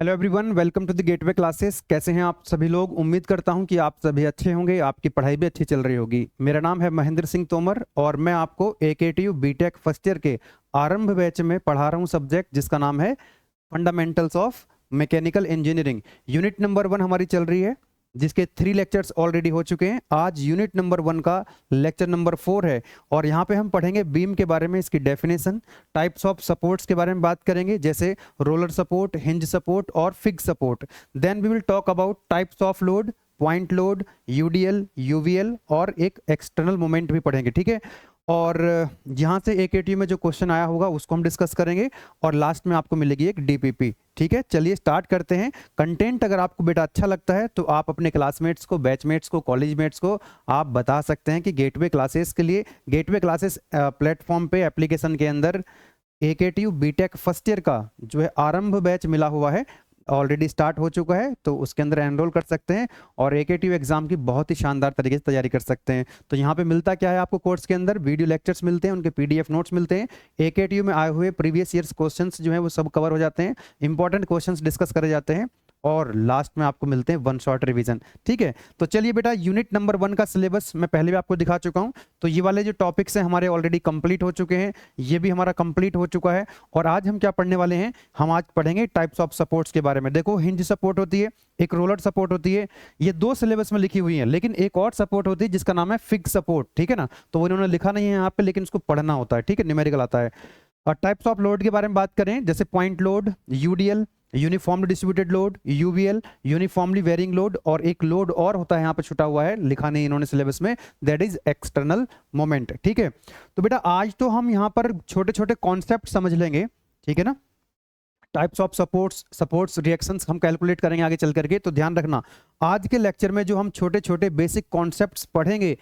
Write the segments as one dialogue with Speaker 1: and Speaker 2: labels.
Speaker 1: Hello everyone, welcome to the gateway classes. कैसे हैं आप सभी लोग? उम्मीद करता हूं कि आप सभी अच्छे होंगे, आपकी पढ़ाई भी अच्छी चल रही होगी। मेरा नाम है महेंद्र सिंह तोमर और मैं आपको एकेटीयू बीटेक फर्स्ट ईयर के आरंभ बैच में पढ़ा रहा हूं सब्जेक्ट जिसका नाम है fundamentals of mechanical engineering. Unit number 1 हमारी चल रही है जिसके 3 लेक्चर्स ऑलरेडी हो चुके हैं। आज यूनिट नंबर 1 का लेक्चर नंबर 4 है और यहाँ पे हम पढ़ेंगे बीम के बारे में, इसकी डेफिनेशन, टाइप्स ऑफ सपोर्ट्स के बारे में बात करेंगे जैसे रोलर सपोर्ट, हिंज सपोर्ट और fix support. Then we will talk about types of load, point load, UDL, UVL और एक एक्सटर्नल मोमेंट भी पढ़ेंगे, ठीक है। और यहाँ से एकेटीयू में जो क्वेश्चन आया होगा उसको हम डिस्कस करेंगे और लास्ट में आपको मिलेगी एक डीपीपी, ठीक है। चलिए स्टार्ट करते हैं। कंटेंट अगर आपको बेटा अच्छा लगता है तो आप अपने क्लासमेट्स को, बैचमेट्स को, कॉलेजमेट्स को आप बता सकते हैं कि गेटवे क्लासेस के लिए, गेटवे क्लासेस प्लेटफॉर्म पे एप्लीकेशन के अंदर एकेटीयू बीटेक फर्स्ट ईयर का जो है आरंभ बैच मिला हुआ है, ऑलरेडी स्टार्ट हो चुका है, तो उसके अंदर एनरोल कर सकते हैं और एकेटीयू एग्जाम की बहुत ही शानदार तरीके से तैयारी कर सकते हैं। तो यहाँ पे मिलता क्या है आपको कोर्स के अंदर? वीडियो लेक्चर्स मिलते हैं, उनके पीडीएफ नोट्स मिलते हैं, एकेटीयू में आए हुए प्रीवियस ईयर्स क्वेश्चंस जो है वो सब कवर हो जाते हैं, इंपॉर्टेंट क्वेश्चंस डिस्कस करे जाते हैं और लास्ट में आपको मिलते हैं 1 शॉर्ट रिवीजन, ठीक है। तो चलिए बेटा, यूनिट नंबर 1 का सिलेबस मैं पहले भी आपको दिखा चुका हूं, तो ये वाले जो टॉपिक्स हैं हमारे ऑलरेडी कंप्लीट हो चुके हैं, ये भी हमारा कंप्लीट हो चुका है। और आज हम क्या पढ़ने वाले हैं? हम आज पढ़ेंगे टाइप्स ऑफ सपोर्ट्स के बारे में। देखो, हिंज सपोर्ट होती है, एक रोलर सपोर्ट होती है, ये 2 सिलेबस में लिखी हुई है, लेकिन एक और सपोर्ट होती है जिसका नाम है फिक्स सपोर्ट, ठीक है ना। तो वो इन्होंने लिखा नहीं है यहाँ पे, लेकिन उसको पढ़ना होता है, ठीक है, न्यूमेरिकल आता है। और टाइप्स ऑफ लोड के बारे में बात करें जैसे point load, UDL, uniformly distributed load, UVL, uniformly varying load, और एक लोड और होता है यहाँ पे छुटा हुआ है, लिखा नहीं इन्होंने सिलेबस में, दैट इज एक्सटर्नल मोमेंट, ठीक है। तो बेटा आज तो हम यहाँ पर छोटे छोटे कॉन्सेप्ट समझ लेंगे, ठीक है ना। टाइप्स ऑफ सपोर्ट्स रिएक्शंस हम कैलकुलेट करेंगे आगे चल करके। तो ध्यान रखना, आज के लेक्चर में जो हम छोटे छोटे बेसिक कॉन्सेप्ट्स पढ़ेंगे,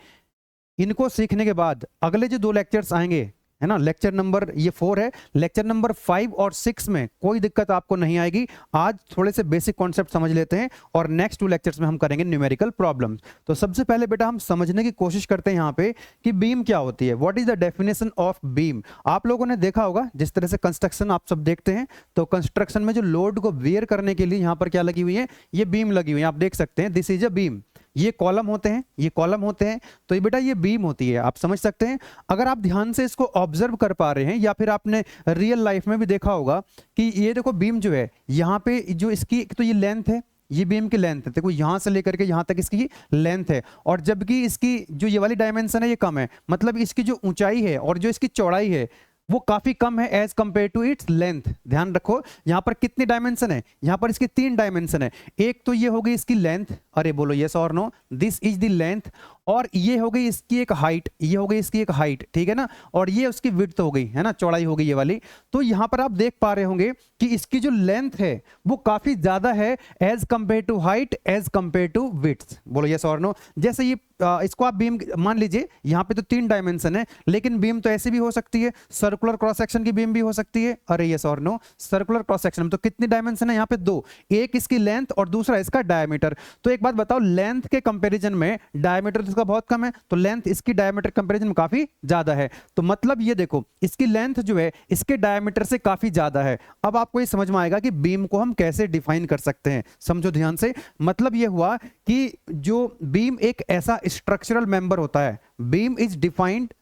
Speaker 1: इनको सीखने के बाद अगले जो 2 लेक्चर्स आएंगे, है ना, लेक्चर नंबर ये 4 है, लेक्चर नंबर 5 और 6 में कोई दिक्कत आपको नहीं आएगी। आज थोड़े से बेसिक कॉन्सेप्ट समझ लेते हैं और नेक्स्ट 2 लेक्चर्स में हम करेंगे न्यूमेरिकल प्रॉब्लम्स। तो सबसे पहले बेटा हम समझने की कोशिश करते हैं यहाँ पे कि बीम क्या होती है, what is the definition of beam. आप लोगों ने देखा होगा जिस तरह से कंस्ट्रक्शन आप सब देखते हैं, तो कंस्ट्रक्शन में जो लोड को बेयर करने के लिए यहाँ पर क्या लगी हुई है? ये बीम लगी हुई है, आप देख सकते हैं, दिस इज अ बीम। ये कॉलम होते हैं, ये कॉलम होते हैं, तो ये बेटा ये बीम होती है, आप समझ सकते हैं। अगर आप ध्यान से इसको ऑब्जर्व कर पा रहे हैं या फिर आपने रियल लाइफ में भी देखा होगा कि ये देखो बीम जो है, यहाँ पे जो इसकी तो ये लेंथ है, ये बीम की लेंथ है, देखो यहां से लेकर के यहां तक इसकी लेंथ है, और जबकि इसकी जो ये वाली डायमेंशन है ये कम है, मतलब इसकी जो ऊंचाई है और जो इसकी चौड़ाई है वो काफी कम है as compare to its length. ध्यान रखो, यहां पर कितनी डायमेंशन है? यहां पर इसकी 3 डायमेंशन है। एक तो ये हो गई इसकी लेंथ, अरे बोलो यस और no, this is the length, और ये हो गई इसकी एक हाइट, ये हो गई इसकी एक हाइट, ठीक है ना, और ये उसकी विड्थ हो गई, है ना, चौड़ाई हो गई ये वाली। तो यहां पर आप देख पा रहे होंगे कि इसकी जो लेंथ है वो काफी ज्यादा है as compare to height, as compare to width. बोलो यस और नो। जैसे ये इसको आप बीम मान लीजिए, यहाँ पे तो 3 डायमेंशन है, लेकिन बीम तो ऐसी भी हो सकती है, सर्कुलर क्रॉस सेक्शन की बीम भी हो सकती है। अरे यस और नो, सर्कुलर क्रॉस सेक्शन में तो कितनी डायमेंशन है? यहाँ पे 2, एक इसकी लेंथ और दूसरा इसका डायमीटर। तो एक बात बताओ, लेंथ के कंपैरिजन में डायमीटर इसका बहुत कम है, तो लेंथ इसकी डायमीटर कंपैरिजन में काफी ज्यादा है। तो मतलब ये देखो, इसकी लेंथ जो है इसके डायमीटर से काफी ज्यादा है। अब आपको ये समझ में आएगा कि बीम को हम कैसे डिफाइन कर सकते हैं, समझो ध्यान से। मतलब ये हुआ कि जो बीम एक ऐसा स्ट्रक्चरल मेंबर होता है, beam is defined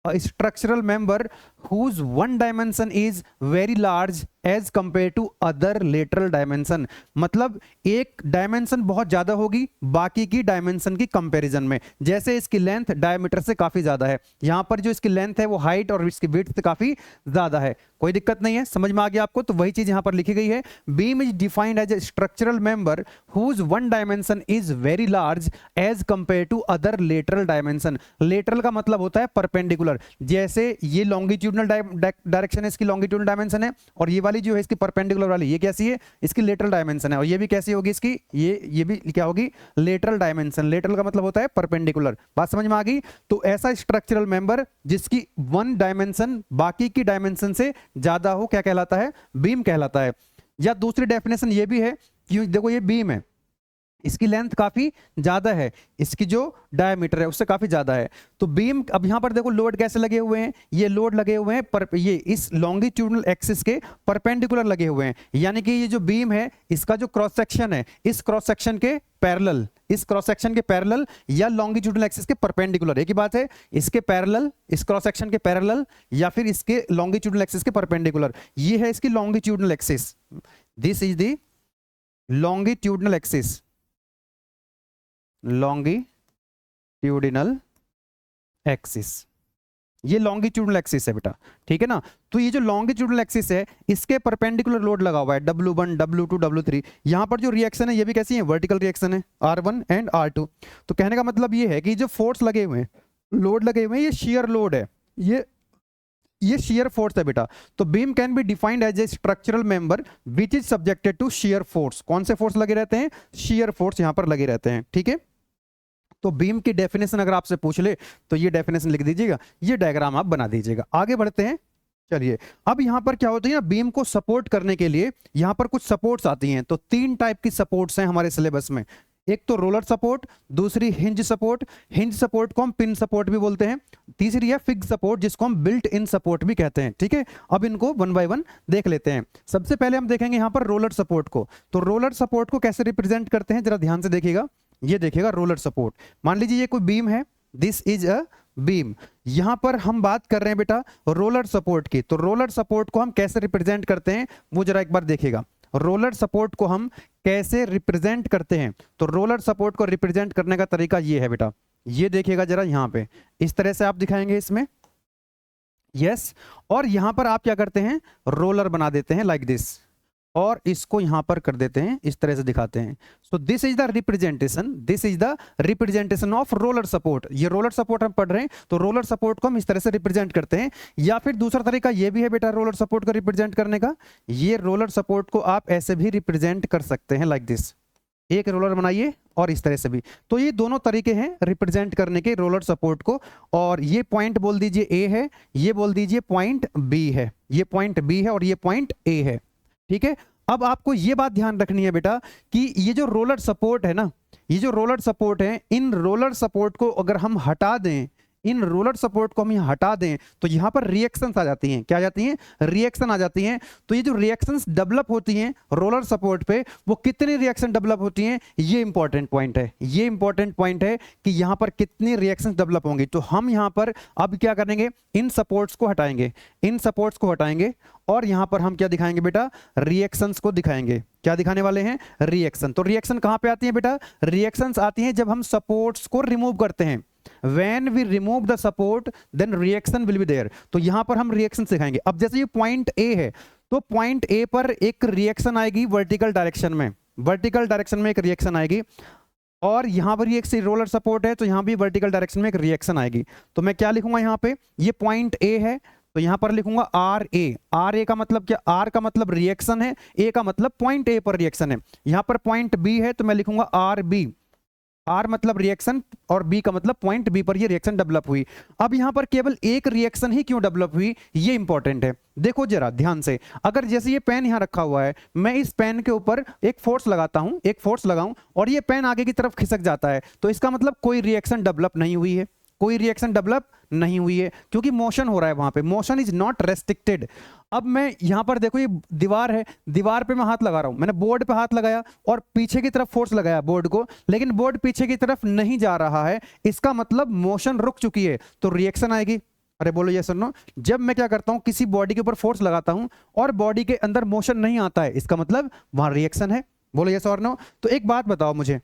Speaker 1: a structural member whose one dimension is very large as compared to other lateral dimension। मतलब एक डायमेंशन बहुत ज्यादा होगी बाकी की डायमेंशन की कंपैरिजन में। जैसे इसकी लेंथ डायमीटर से काफी ज्यादा है, यहां पर जो इसकी लेंथ है वो हाइट और इसकी विड्थ से काफी ज्यादा है। कोई दिक्कत नहीं है, समझ में आ गया आपको? तो वही चीज यहां पर लिखी गई है, beam is defined as a structural member whose one dimension is very large as compared to other lateral dimension। Lateral का मतलब होता है परपेंडिकुलर, जैसे ये लॉन्गिट्यूडनल डायरेक्शन है, इसकी लॉन्गिट्यूडनल डायमेंशन है, और ये वाली जो है इसकी परपेंडिकुलर वाली, ये कैसी है? इसकी लेटरल डायमेंशन है, और ये भी कैसी होगी इसकी? ये भी क्या होगी? Lateral dimension. लेटरल का मतलब होता है परपेंडिकुलर। बात समझ में आ गई? तो ऐसा स्ट्रक्चरल मेंबर जिसकी 1 डायमेंशन बाकी की डायमेंशन से ज्यादा हो, क्या कहलाता है? बीम कहलाता है। या दूसरी डेफिनेशन ये भी है कि देखो ये बीम है, इसकी लेंथ काफी ज्यादा है, इसकी जो डायमीटर है उससे काफी ज्यादा है। तो बीम, अब यहां पर देखो लोड कैसे लगे हुए हैं, ये लोड लगे हुए हैं पर ये इस लॉन्गिट्यूडनल एक्सिस के परपेंडिकुलर लगे हुए हैं, यानी कि ये जो बीम है इसका जो क्रॉस सेक्शन है इस क्रॉस सेक्शन के पैरेलल, इस क्रॉस सेक्शन के पैरेलल या लॉन्गिट्यूडनल एक्सिस के परपेंडिकुलर, एक ही बात है, इसके पैरेलल, इस क्रॉस सेक्शन के पैरेलल या फिर इसके लॉन्गिट्यूडनल एक्सिस के परपेंडिकुलर, ये है इसकी longitudinal axis, this is the longitudinal axis, longitudinal axis, ये लॉन्गिट्यूडनल एक्सिस है बेटा, ठीक है ना। तो ये जो लॉन्गिट्यूडनल एक्सिस है इसके परपेंडिकुलर लोड लगा हुआ है W1 W2 W3। यहां पर जो रिएक्शन है ये भी कैसी है, वर्टिकल रिएक्शन है, R1 एंड R2। तो कहने का मतलब ये है कि जो फोर्स लगे हुए हैं, लोड लगे हुए हैं, ये शेयर लोड है, ये शेयर फोर्स है बेटा। तो beam can be defined as a structural member which is subjected to shear force. कौन से फोर्स लगे रहते हैं, शेयर फोर्स यहां पर लगे रहते हैं, ठीक है। तो बीम की डेफिनेशन अगर आपसे पूछ ले तो ये डेफिनेशन लिख दीजिएगा, ये डायग्राम आप बना दीजिएगा। आगे बढ़ते हैं, चलिए अब यहां पर क्या होती है ना, बीम को सपोर्ट करने के लिए यहां पर कुछ सपोर्ट्स आती हैं। तो 3 टाइप की सपोर्ट्स हैं हमारे सिलेबस में, एक तो रोलर सपोर्ट, दूसरी हिंज सपोर्ट, हिंज सपोर्ट को हम पिन सपोर्ट भी बोलते हैं, तीसरी है फिक्स सपोर्ट जिसको हम बिल्ट इन सपोर्ट भी कहते हैं, ठीक है। अब इनको 1 बाय 1 देख लेते हैं। सबसे पहले हम देखेंगे यहां पर रोलर सपोर्ट को। तो रोलर सपोर्ट को कैसे रिप्रेजेंट करते हैं, जरा ध्यान से देखिएगा। ये देखिएगा रोलर सपोर्ट, मान लीजिए ये कोई बीम है, दिस इज अ बीम, यहां पर हम बात कर रहे हैं बेटा रोलर सपोर्ट की। तो रोलर सपोर्ट को हम कैसे रिप्रेजेंट करते हैं वो जरा एक बार देखिएगा। रोलर सपोर्ट को हम कैसे रिप्रेजेंट करते हैं, तो रोलर सपोर्ट को रिप्रेजेंट करने का तरीका ये है बेटा, ये देखिएगा जरा, यहां पे इस तरह से आप दिखाएंगे इसमें, यस। और यहां पर आप क्या करते हैं, रोलर बना देते हैं लाइक दिस, और इसको यहां पर कर देते हैं, इस तरह से दिखाते हैं। So this is the representation, this is the representation of roller support. ये रोलर सपोर्ट हम पढ़ रहे हैं, तो रोलर सपोर्ट को हम इस तरह से रिप्रेजेंट करते हैं। या फिर दूसरा तरीका ये भी है बेटा रोलर सपोर्ट को रिप्रेजेंट करने का, ये रोलर सपोर्ट को आप ऐसे भी रिप्रेजेंट कर सकते हैं लाइक दिस, एक रोलर बनाइए और इस तरह से भी। तो ये दोनों तरीके हैं रिप्रेजेंट करने के रोलर सपोर्ट को। और ये पॉइंट बोल दीजिए ए है, ये बोल दीजिए पॉइंट बी है, ये पॉइंट बी है और ये पॉइंट ए है, ठीक है। अब आपको ये बात ध्यान रखनी है बेटा कि ये जो रोलर सपोर्ट है ना, ये जो रोलर सपोर्ट है, इन रोलर सपोर्ट को अगर हम हटा दें, इन रोलर सपोर्ट को हम यहाँ हटा दें तो यहाँ पर रिएक्शंस आ जाती हैं। क्या आ जाती हैं, रिएक्शन आ जाती हैं। तो ये जो रिएक्शंस डेवलप होती हैं रोलर सपोर्ट पे, वो कितनी रिएक्शन डेवलप होती हैं, ये इंपॉर्टेंट पॉइंट है, ये इंपॉर्टेंट पॉइंट है कि यहाँ पर कितनी रिएक्शंस डेवलप होंगी। तो हम यहाँ पर अब क्या करेंगे, इन सपोर्ट्स को हटाएंगे, इन सपोर्ट्स को हटाएंगे और यहाँ पर हम क्या दिखाएंगे बेटा, रिएक्शंस को दिखाएंगे। क्या दिखाने वाले हैं, रिएक्शन। तो रिएक्शन कहाँ पे आती है बेटा, रिएक्शंस आती हैं जब हम सपोर्ट्स को रिमूव करते हैं। When we remove the support, then reaction will be there। तो यहां पर हम रिएक्शन सिखाएंगे। अब जैसे ये पॉइंट ए है, तो पॉइंट ए पर एक रिएक्शन आएगी वर्टिकल डायरेक्शन में, वर्टिकल डायरेक्शन में एक रिएक्शन आएगी। और यहां पर ये एक रोलर सपोर्ट है, तो यहां भी वर्टिकल डायरेक्शन में एक रिएक्शन आएगी। तो मैं क्या लिखूंगा यहाँ पे, ये पॉइंट ए है तो यहां पर लिखूंगा आर ए। आर ए का मतलब क्या, आर का मतलब रिएक्शन है, ए का मतलब पॉइंट ए पर रिएक्शन है। यहां पर पॉइंट बी है तो मैं लिखूंगा आर बी। आर मतलब रिएक्शन और बी का मतलब पॉइंट बी पर ये रिएक्शन डेवलप हुई। अब यहां पर केवल एक रिएक्शन ही क्यों डेवलप हुई, ये इंपॉर्टेंट है। देखो जरा ध्यान से, अगर जैसे ये पेन यहां रखा हुआ है, मैं इस पेन के ऊपर एक फोर्स लगाता हूं, एक फोर्स लगाऊं और ये पेन आगे की तरफ खिसक जाता है, तो इसका मतलब कोई रिएक्शन डेवलप नहीं हुई है, कोई रिएक्शन डेवलप नहीं हुई है, क्योंकि मोशन हो रहा है वहां पे, मोशन इज नॉट रेस्ट्रिक्टेड। अब मैं यहां पर देखो ये दीवार है, दीवार पे मैं हाथ लगा रहा हूं, मैंने बोर्ड पे हाथ लगाया और पीछे की तरफ फोर्स लगाया बोर्ड को, लेकिन बोर्ड पीछे की तरफ नहीं जा रहा है, इसका मतलब मोशन रुक चुकी है, तो रिएक्शन आएगी। अरे बोलो ये सुनो, जब मैं क्या करता हूं, किसी बॉडी के ऊपर फोर्स लगाता हूं और बॉडी के अंदर मोशन नहीं आता है, इसका मतलब वहां रिएक्शन है। बोलो यस और नो। तो एक बात बताओ मुझे,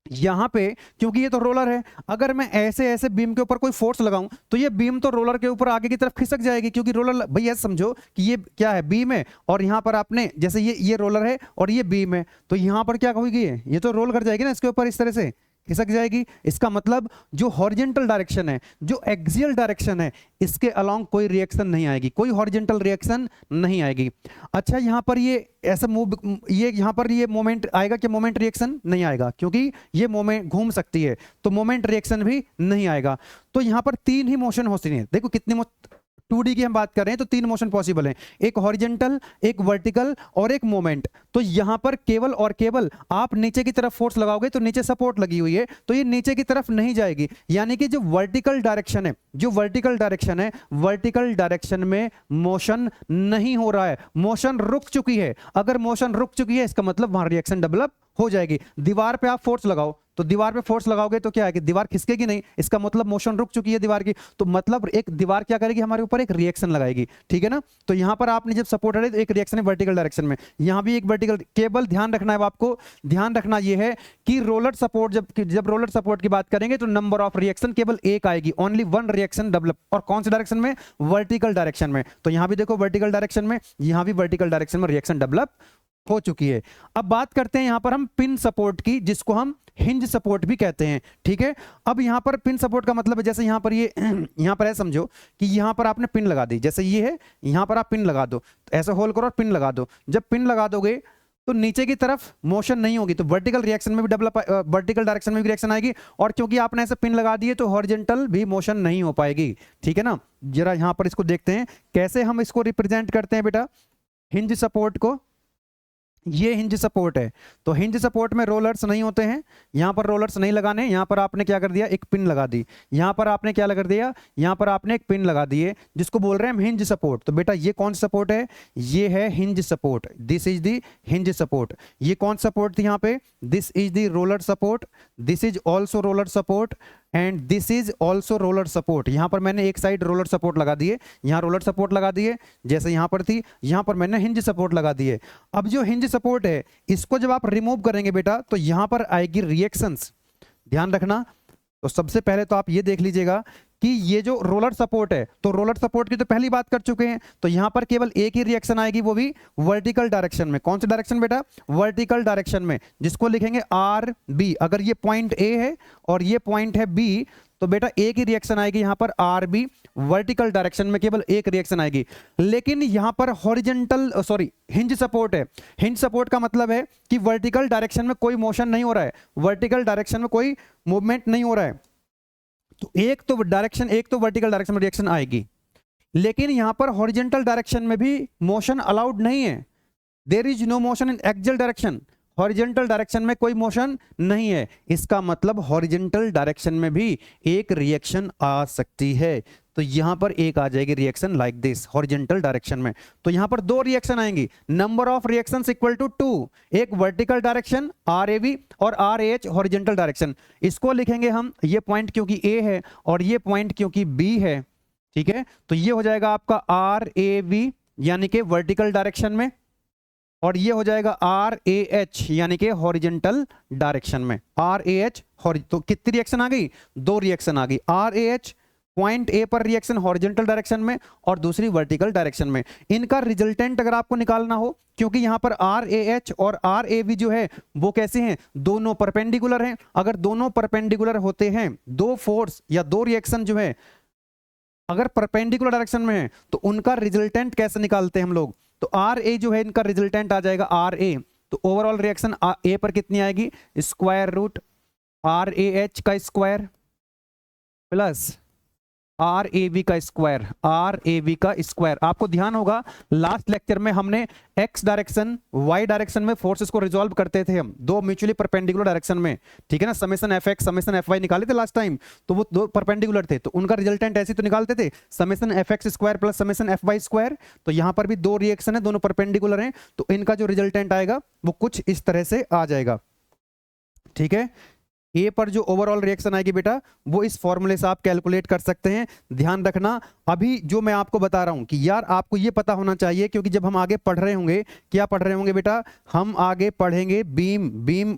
Speaker 1: यहां पे क्योंकि ये तो रोलर है, अगर मैं ऐसे ऐसे बीम के ऊपर कोई फोर्स लगाऊं तो ये बीम तो रोलर के ऊपर आगे की तरफ खिसक जाएगी, क्योंकि रोलर, भैया समझो कि ये क्या है, बीम है और यहां पर आपने जैसे ये रोलर है और ये बीम है, तो यहां पर क्या होगी, ये तो रोल कर जाएगी ना इसके ऊपर, इस तरह से खिसक जाएगी। इसका मतलब जो हॉरिजॉन्टल डायरेक्शन है, जो एक्सियल डायरेक्शन है, इसके अलोंग कोई रिएक्शन नहीं आएगी, कोई हॉरिजॉन्टल रिएक्शन नहीं आएगी। अच्छा यहां पर ये ऐसा मूव, ये यहां पर ये मोमेंट आएगा कि मोमेंट रिएक्शन नहीं आएगा, क्योंकि ये मोमेंट घूम सकती है, तो मोमेंट रिएक्शन भी नहीं आएगा। तो यहां पर 3 ही मोशन होती है। देखो कितनी 2D की हम बात कर रहे हैं तो 3 मोशन पॉसिबल हैं, एक हॉरिजेंटल, एक वर्टिकल और एक मोमेंट। तो यहां पर केवल और केवल आप नीचे की तरफ फोर्स लगाओगे तो नीचे सपोर्ट लगी हुई है तो ये नीचे की तरफ नहीं जाएगी, यानी कि जो वर्टिकल डायरेक्शन है, जो वर्टिकल डायरेक्शन है, वर्टिकल डायरेक्शन में मोशन नहीं हो रहा है, मोशन रुक चुकी है। अगर मोशन रुक चुकी है इसका मतलब वहां रिएक्शन डेवलप हो जाएगी। दीवार पे आप फोर्स लगाओ तो दीवार पे फोर्स लगाओगे तो क्या है कि दीवार खिसकेगी नहीं, इसका मतलब मोशन रुक चुकी है दीवार की, तो मतलब एक दीवार क्या करेगी, हमारे ऊपर एक रिएक्शन लगाएगी, ठीक है ना। तो यहां पर आपने जब सपोर्ट है तो एक रिएक्शन है वर्टिकल डायरेक्शन में, यहां भी एक वर्टिकल। केवल ध्यान रखना है, आपको ध्यान रखना यह है कि रोलर सपोर्ट, जब रोलर सपोर्ट की बात करेंगे तो नंबर ऑफ रिएक्शन केवल एक आएगी, ओनली वन रिएक्शन डेवलप। और कौन से डायरेक्शन में, वर्टिकल डायरेक्शन में। तो यहां भी देखो वर्टिकल डायरेक्शन में, यहां भी वर्टिकल डायरेक्शन में रिएक्शन डेवलप हो चुकी है। अब बात करते हैं यहां पर हम पिन सपोर्ट की, जिसको हम हिंज सपोर्ट भी कहते हैं, ठीक है। अब यहां पर पिन सपोर्ट का मतलब है जैसे यहां पर ये यहां पर है, समझो कि यहां पर आपने पिन लगा दी, जैसे ये है, यहां पर आप पिन लगा दो, तो ऐसे होल करो और पिन लगा दो। जब पिन लगा दोगे तो नीचे की तरफ मोशन नहीं होगी, तो वर्टिकल रिएक्शन में भी डेवलप, वर्टिकल डायरेक्शन में भी रिएक्शन आएगी, और क्योंकि आपने ऐसे पिन लगा दिए तो हॉरिजॉन्टल भी मोशन नहीं हो पाएगी, ठीक है ना। जरा यहां पर इसको देखते हैं कैसे हम इसको रिप्रेजेंट करते हैं बेटा, हिंज सपोर्ट को। ये हिंज सपोर्ट है, तो हिंज सपोर्ट में रोलर्स नहीं होते हैं, यहां पर रोलर्स नहीं लगाने, यहां पर आपने क्या कर दिया, एक पिन लगा दी। यहां पर आपने क्या लगा दिया, यहां पर आपने एक पिन लगा दिए, जिसको बोल रहे हैं हम हिंज सपोर्ट। तो बेटा ये कौन सा सपोर्ट है, ये है hinge support, this is the hinge support. ये कौन सपोर्ट थी यहां पे, this is the roller support, this is also roller support and this is also roller support. यहां पर मैंने एक साइड रोलर सपोर्ट लगा दिए, यहां रोलर सपोर्ट लगा दिए, जैसे यहां पर थी, यहां पर मैंने हिंज सपोर्ट लगा दिए। अब जो हिंज सपोर्ट है इसको जब आप रिमूव करेंगे बेटा तो यहां पर आएगी रिएक्शंस, ध्यान रखना। तो सबसे पहले तो आप ये देख लीजिएगा कि ये जो रोलर सपोर्ट है, तो रोलर सपोर्ट की तो पहली बात कर चुके हैं, तो यहां पर केवल एक ही रिएक्शन आएगी, वो भी वर्टिकल डायरेक्शन में। कौन सी डायरेक्शन बेटा, वर्टिकल डायरेक्शन में, जिसको लिखेंगे आर बी। अगर ये पॉइंट ए है और ये पॉइंट है बी तो बेटा एक ही रिएक्शन आएगी यहां पर आर बी, वर्टिकल डायरेक्शन में केवल एक रिएक्शन आएगी। लेकिन यहां पर हॉरिजॉन्टल हिंज सपोर्ट है, हिंज सपोर्ट का मतलब है कि वर्टिकल डायरेक्शन में कोई मोशन नहीं हो रहा है, वर्टिकल डायरेक्शन में कोई मूवमेंट नहीं हो रहा है, तो एक तो वर्टिकल डायरेक्शन में रिएक्शन आएगी। लेकिन यहां पर हॉरिजॉन्टल डायरेक्शन में भी मोशन अलाउड नहीं है, there is no motion in axial direction, horizontal direction में कोई मोशन नहीं है। इसका मतलब हॉरिजॉन्टल डायरेक्शन में भी एक रिएक्शन आ सकती है, तो यहां पर एक आ जाएगी reaction like this horizontal direction में। तो यहां पर दो रिएक्शन आएंगी, number of reactions equal to 2, एक vertical direction R A V और R A H horizontal direction. इसको लिखेंगे हम, ये पॉइंट क्योंकि ए है और ये पॉइंट क्योंकि बी है, ठीक है, तो ये हो जाएगा आपका आर ए वी यानी कि वर्टिकल डायरेक्शन में, और ये हो जाएगा आर ए एच यानी कि हॉरिजॉन्टल डायरेक्शन में। आर ए एच, तो कितनी रिएक्शन आ गई, दो रिएक्शन आ गई, R A H point A पर रिएक्शन हॉरिजॉन्टल डायरेक्शन में और दूसरी वर्टिकल डायरेक्शन में। इनका रिजल्टेंट अगर आपको निकालना हो, क्योंकि यहां पर आर ए एच और आर ए वी जो है वो कैसे हैं, दोनों परपेंडिकुलर हैं। अगर दोनों परपेंडिकुलर होते हैं, दो फोर्स या दो रिएक्शन जो है अगर परपेंडिकुलर डायरेक्शन में है तो उनका रिजल्टेंट कैसे निकालते हैं हम लोग, तो आर ए जो है इनका रिजल्टेंट आ जाएगा आर ए, तो ओवरऑल रिएक्शन ए पर कितनी आएगी, square root R A H का square plus R A V का स्क्वायर, आर ए वी का स्क्वायर। आपको ध्यान होगा लास्ट लेक्चर में हमने एक्स डायरेक्शन वाई डायरेक्शन में फोर्सेस को रिजॉल्व करते थे हम, दो म्यूचुअली परपेंडिकुलर डायरेक्शन में, ठीक है ना, summation F X summation F Y निकाले थे लास्ट टाइम, तो वो दो परपेंडिकुलर थे, तो उनका रिजल्टेंट ऐसे तो निकालते थे, summation F X square plus summation F Y square. तो यहां पर भी दो रिएक्शन है, दोनों परपेंडिकुलर हैं, तो इनका जो रिजल्टेंट आएगा वो कुछ इस तरह से आ जाएगा, ठीक है। ए पर जो ओवरऑल रिएक्शन आएगी बेटा वो इस फॉर्मूले से आप कैलकुलेट कर सकते हैं। ध्यान रखना अभी जो मैं आपको बता रहा हूं कि यार आपको ये पता होना चाहिए, क्योंकि जब हम आगे पढ़ रहे होंगे, क्या पढ़ रहे होंगे बेटा, हम आगे पढ़ेंगे बीम,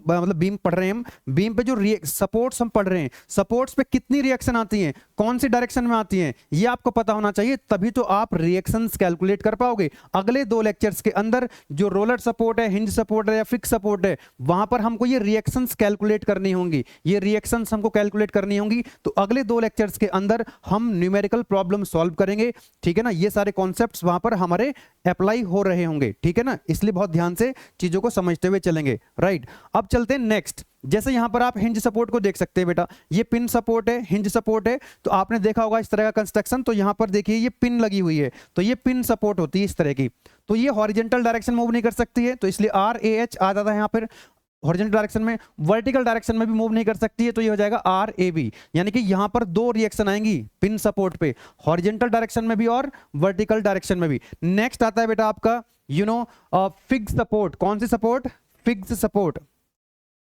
Speaker 1: मतलब बीम पढ़ रहे हैं हम, बीम पे जो सपोर्ट्स हम पढ़ रहे हैं, सपोर्ट्स पे कितनी रिएक्शन आती हैं, कौन सी डायरेक्शन में आती हैं, ये आपको पता होना चाहिए, तभी तो आप रिएक्शंस कैलकुलेट कर पाओगे। अगले दो लेक्चर्स के अंदर जो रोलर सपोर्ट है, हिंज सपोर्ट है या फिक्स सपोर्ट है, वहां पर हमको ये रिएक्शंस कैलकुलेट करनी होंगी, ये रिएक्शंस हमको कैलकुलेट करनी होंगी। तो अगले दो लेक्चर्स के अंदर हम न्यूमेरिकल प्रॉब्लम सॉल्व करेंगे, ठीक है ना, ये सारे कॉन्सेप्ट्स वहां पर हमारे अप्लाई हो रहे होंगे, ठीक है ना, इसलिए बहुत ध्यान से चीजों को समझते हुए चलेंगे, राइट। अब चलते हैं नेक्स्ट। जैसे यहाँ पर आप हिंज सपोर्ट को देख सकते हैं बेटा, ये पिन सपोर्ट है, हिंज सपोर्ट है, तो आपने देखा होगा इस तरह का कंस्ट्रक्शन। तो यहाँ पर देखिए ये पिन लगी हुई है, तो ये पिन सपोर्ट होती है इस तरह की, तो ये हॉरिजेंटल डायरेक्शन मूव नहीं कर सकती है, तो इसलिए RAH आ जाता है यहाँ पर हॉरिजेंटल डायरेक्शन में। वर्टिकल डायरेक्शन में भी मूव नहीं कर सकती है, तो ये हो जाएगा RAB, यानी कि यहां पर दो रिएक्शन आएंगी पिन सपोर्ट पे, हॉरिजेंटल डायरेक्शन में भी और वर्टिकल डायरेक्शन में भी। नेक्स्ट आता है बेटा आपका फिक्स सपोर्ट। कौन सी सपोर्ट? Fix support.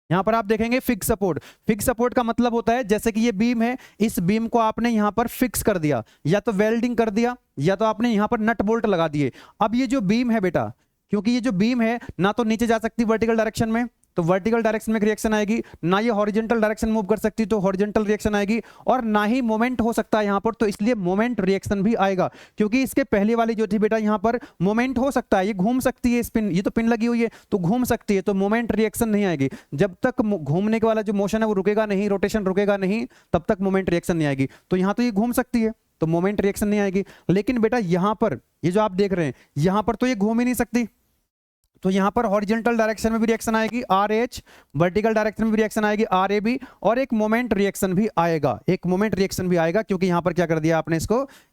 Speaker 1: यहां पर आप देखेंगे फिक्स सपोर्ट। फिक्स सपोर्ट का मतलब होता है जैसे कि ये बीम है, इस बीम को आपने यहां पर फिक्स कर दिया, या तो वेल्डिंग कर दिया या तो आपने यहां पर नट बोल्ट लगा दिए। अब ये जो बीम है बेटा, क्योंकि ये जो बीम है ना तो नीचे जा सकती वर्टिकल डायरेक्शन में, तो वर्टिकल डायरेक्शन में रिएक्शन आएगी, ना ये हॉरिजेंटल डायरेक्शन मूव कर सकती तो हॉरिजेंटल रिएक्शन आएगी, और ना ही मोमेंट हो सकता है यहां पर, तो इसलिए मोमेंट रिएक्शन भी आएगा। क्योंकि इसके पहले वाली जो थी बेटा, यहां पर मोमेंट हो सकता है, ये घूम सकती है स्पिन, ये तो पिन लगी हुई है तो घूम सकती है, तो मोमेंट रिएक्शन नहीं आएगी। जब तक घूमने के वाला जो मोशन है वो रुकेगा नहीं, रोटेशन रुकेगा नहीं, तब तक मोमेंट रिएक्शन नहीं आएगी। तो यहां तो ये घूम सकती है तो मोमेंट रिएक्शन नहीं आएगी। लेकिन बेटा यहां पर ये जो आप देख रहे हैं, यहां पर तो ये घूम ही नहीं सकती, तो यहां पर हॉरिजेंटल डायरेक्शन में भी रिएक्शन आएगी RH, वर्टिकल डायरेक्शन में भी रिएक्शन आएगी RAB, और एक मोमेंट रिएक्शन भी आएगा, एक मोमेंट रिएक्शन भी आएगा, क्योंकि यहां पर क्या कर दिया आपने,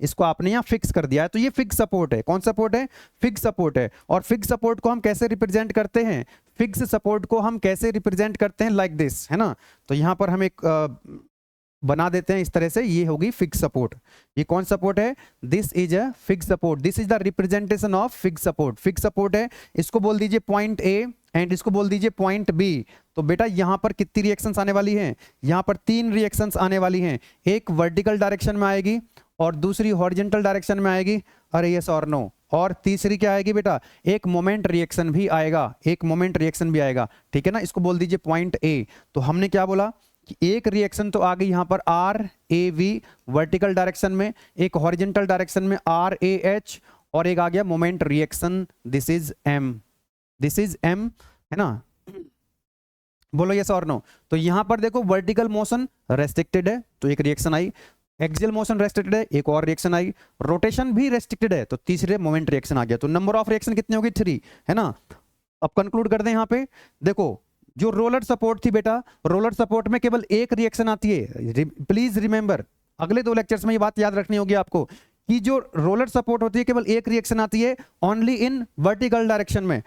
Speaker 1: इसको आपने यहां फिक्स कर दिया है। तो ये फिक्स सपोर्ट है। कौन सपोर्ट है? फिक्स सपोर्ट है। और फिक्स सपोर्ट को हम कैसे रिप्रेजेंट करते हैं? फिक्स सपोर्ट को हम कैसे रिप्रेजेंट करते हैं? लाइक दिस, है ना। तो यहां पर हम एक बना देते हैं इस तरह से, ये होगी फिक्स सपोर्ट। ये कौन सपोर्ट है? This is a fix support, this is the representation of fix support. Fix support है, इसको बोल दीजिए पॉइंट A एंड इसको बोल दीजिए पॉइंट B। तो बेटा यहां पर कितनी रिएक्शंस आने वाली हैं? यहां पर 3 रिएक्शंस आने वाली हैं, एक वर्टिकल डायरेक्शन में आएगी और दूसरी हॉरिजेंटल डायरेक्शन में आएगी, अरे यस और नो, और तीसरी क्या आएगी बेटा? एक मोमेंट रिएक्शन भी आएगा, एक मोमेंट रिएक्शन भी आएगा, ठीक है ना। इसको बोल दीजिए पॉइंट A। तो हमने क्या बोला कि एक रिएक्शन तो आ गई यहां पर RAV वर्टिकल डायरेक्शन में, एक हॉरिजेंटल डायरेक्शन में RAH, और एक आ गया moment reaction, this is M, this is M, है ना। बोलो यस और नो। तो यहां पर देखो वर्टिकल मोशन रेस्ट्रिक्टेड है तो एक reaction I, axial motion restricted है एक और रिएक्शन आई, रोटेशन भी रेस्ट्रिक्टेड है तो तीसरे मोमेंट रिएक्शन आ गया। तो नंबर ऑफ रिएक्शन कितनी होगी? 3, है ना। अब कंक्लूड कर दें। यहां पे देखो जो रोलर सपोर्ट थी बेटा, रोलर सपोर्ट में केवल एक रिएक्शन आती है। प्लीज रिमेंबर, अगले 2 लेक्चर्स में ये बात याद रखनी होगी आपको कि जो रोलर सपोर्ट होती है केवल एक रिएक्शन आती है ओनली इन वर्टिकल डायरेक्शन में।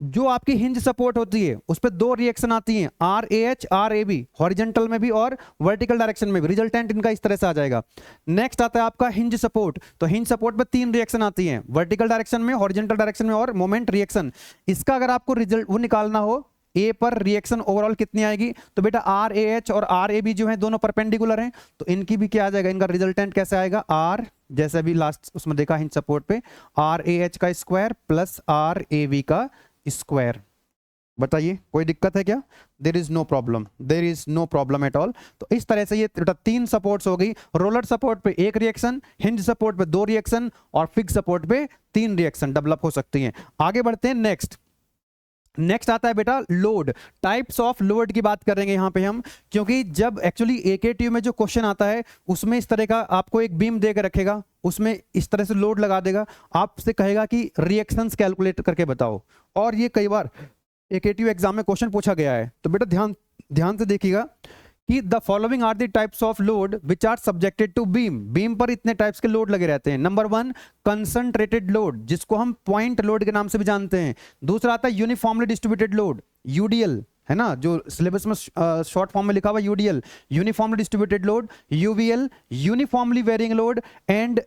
Speaker 1: जो आपकी हिंज सपोर्ट होती है उस पर 2 रिएक्शन आती हैं, RAH RAB, हॉरिजेंटल में भी और वर्टिकल डायरेक्शन में भी। रिजल्टेंट इनका इस तरह से आ जाएगा। नेक्स्ट आता है आपका हिंज सपोर्ट। तो हिंज सपोर्ट पे 3 रिएक्शन आती हैं, वर्टिकल डायरेक्शन में, हॉरिजेंटल डायरेक्शन में और मोमेंट रिएक्शन। इसका अगर आपको रिजल्ट वो निकालना हो A पर रिएक्शन ओवरऑल कितनी आएगी, तो बेटा RAH और RAB जो है दोनों परपेंडिकुलर हैं, तो इनकी भी क्या आ जाएगा, इनका रिजल्टेंट कैसे आएगा? R, जैसे अभी लास्ट उसमें देखा हिंज सपोर्ट पे, RAH का स्क्वायर प्लस RAB का स्क्वायर। बताइए कोई दिक्कत है क्या? There is no problem, there is no problem at all. तो इस तरह से ये 3 सपोर्ट्स हो गई। रोलर सपोर्ट पे 1 रिएक्शन, हिंज सपोर्ट पे 2 रिएक्शन और फिक्स सपोर्ट पे 3 रिएक्शन डेवलप हो सकती हैं। आगे बढ़ते हैं। नेक्स्ट आता है बेटा लोड। टाइप्स ऑफ लोड की बात करेंगे यहां पे हम, क्योंकि जब एक्चुअली AKTU में जो क्वेश्चन आता है उसमें इस तरह का आपको एक बीम देकर रखेगा, उसमें इस तरह से लोड लगा देगा, आपसे कहेगा कि रिएक्शंस कैलकुलेट करके बताओ, और ये कई बार AKTU एग्जाम में क्वेश्चन पूछा गया है। तो बेटा ध्यान से देखिएगा कि the following are the types of load which are subjected to beam. Beam पर इतने टाइप्स के लोड लगे रहते हैं। नंबर 1 कंसंट्रेटेड लोड, जिसको हम पॉइंट लोड के नाम से भी जानते हैं। दूसरा आता है यूनिफॉर्मली डिस्ट्रीब्यूटेड लोड, UDL, है ना, जो सिलेबस में शॉर्ट फॉर्म में लिखा हुआ UDL, uniformly distributed load, UVL uniformly varying load, and